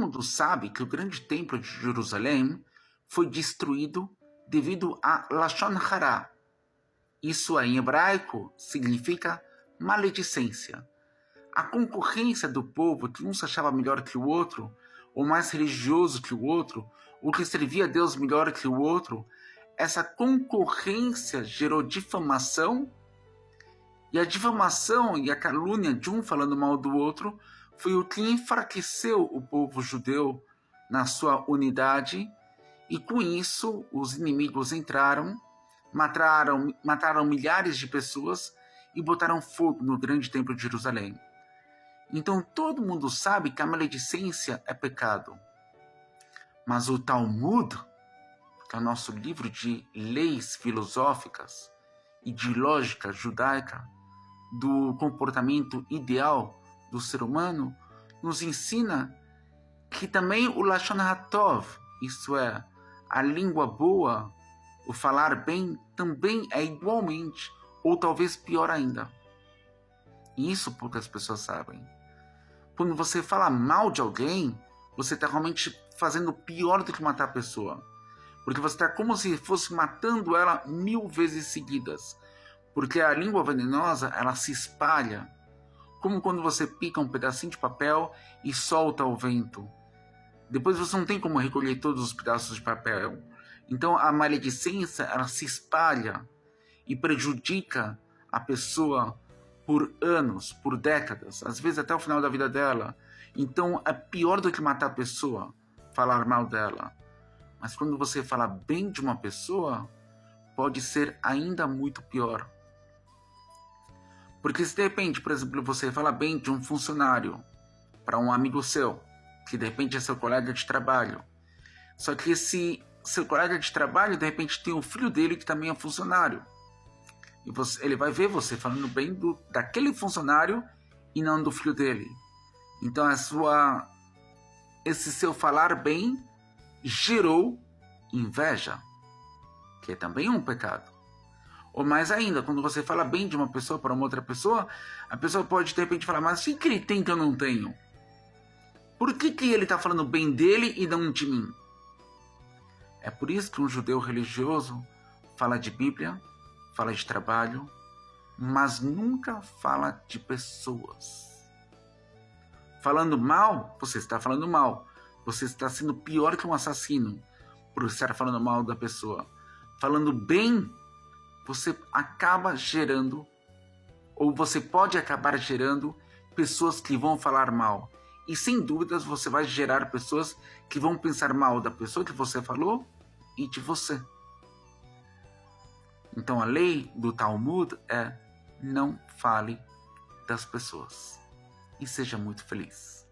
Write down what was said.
mundo sabe que o grande templo de Jerusalém foi destruído devido a Lashon Hara. Isso em hebraico significa maledicência. A concorrência do povo, que um se achava melhor que o outro, ou mais religioso que o outro, ou que servia a Deus melhor que o outro, essa concorrência gerou difamação, e a difamação e a calúnia de um falando mal do outro foi o que enfraqueceu o povo judeu na sua unidade, e com isso os inimigos entraram, mataram milhares de pessoas e botaram fogo no grande templo de Jerusalém. Então todo mundo sabe que a maledicência é pecado. Mas o Talmud, que é o nosso livro de leis filosóficas e de lógica judaica do comportamento ideal do ser humano, nos ensina que também o Lashon HaTov, isso é, a língua boa, o falar bem, também é igualmente, ou talvez pior ainda. E isso poucas pessoas sabem. Quando você fala mal de alguém, você está realmente fazendo pior do que matar a pessoa. Porque você está como se fosse matando ela 1000 vezes seguidas. Porque a língua venenosa, ela se espalha. Como quando você pica um pedacinho de papel e solta ao vento. Depois você não tem como recolher todos os pedaços de papel. Então a maledicência, ela se espalha e prejudica a pessoa por anos, por décadas, às vezes até o final da vida dela. Então é pior do que matar a pessoa, falar mal dela. Mas quando você fala bem de uma pessoa, pode ser ainda muito pior. Porque se de repente, por exemplo, você fala bem de um funcionário para um amigo seu, que de repente é seu colega de trabalho, só que esse seu colega de trabalho de repente tem o filho dele que também é funcionário, e ele vai ver você falando bem daquele funcionário e não do filho dele. Então esse seu falar bem gerou inveja, que é também um pecado. Ou mais ainda, quando você fala bem de uma pessoa para uma outra pessoa, a pessoa pode de repente falar, mas o que ele tem que eu não tenho? Por que ele está falando bem dele e não de mim? É por isso que um judeu religioso fala de Bíblia, fala de trabalho, mas nunca fala de pessoas. Falando mal, você está falando mal. Você está sendo pior que um assassino por estar falando mal da pessoa. Falando bem, você acaba gerando, ou você pode acabar gerando, pessoas que vão falar mal. E sem dúvidas você vai gerar pessoas que vão pensar mal da pessoa que você falou e de você. Então a lei do Talmud é: não fale das pessoas. E seja muito feliz.